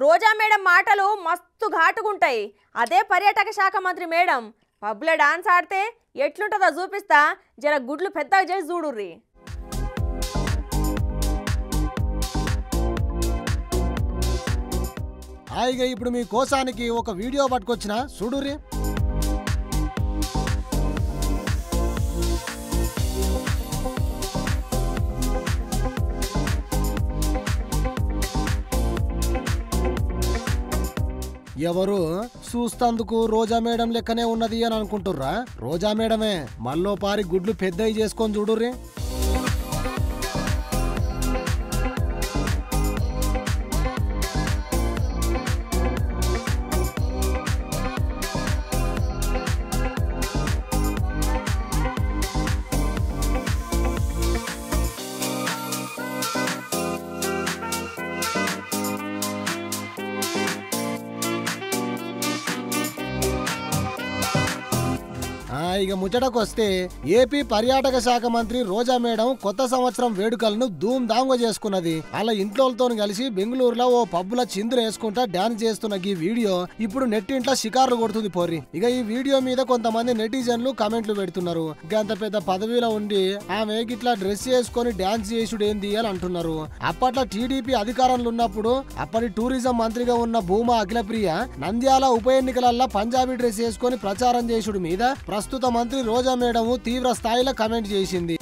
రోజా madam మాటలు మస్తు ఘాటుగుంటాయి. అదే పర్యాటక శాఖ మంత్రి మేడం పబ్లో డాన్స్ ఆడితే ఎట్లుంటుందో చూపిస్తా, జర గుడ్లు పెద్దగా చేసి చూడుర్రి. హాయిగా ఇప్పుడు మీ కోసానికి ఒక వీడియో పట్టుకొచ్చిన చూడుర్రి. ఎవరు చూస్తందుకు రోజా మేడం లెక్కనే ఉన్నది అని అనుకుంటుర్రా? రోజా మేడమే మళ్ళో పారి గుడ్లు పెద్దవి చేసుకొని చూడుర్రి. ఇక ముచ్చటకొస్తే ఏపీ పర్యాటక శాఖ మంత్రి రోజా మేడం కొత్త సంవత్సరం వేడుకలను ధూమ్ ధామ్గా చేసుకున్నది. అలా ఇంట్లోతో కలిసి బెంగళూరులో ఓ పబ్బుల చిందులు వేసుకుంటా డాన్స్ చేస్తున్న ఈ వీడియో ఇప్పుడు నెట్టింట్లో షికార్లు కొడుతుంది పోర్రి. ఇక ఈ వీడియో మీద కొంతమంది నెటిజన్లు కామెంట్లు పెడుతున్నారు. అంత పెద్ద పదవిలో ఉండి ఆమె గిట్లా డ్రెస్ చేసుకుని డాన్స్ చేసుడు ఏంది అని అంటున్నారు. అప్పట్లో టీడీపీ అధికారంలో ఉన్నప్పుడు అప్పటి టూరిజం మంత్రిగా ఉన్న భూమా అఖిలప్రియ నంద్యాల ఉప ఎన్నికలల్లో పంజాబీ డ్రెస్ వేసుకొని ప్రచారం చేసుడు మీద ప్రస్తుత మంత్రి రోజా మేడం తీవ్ర స్థాయిలో కామెంట్ చేసింది.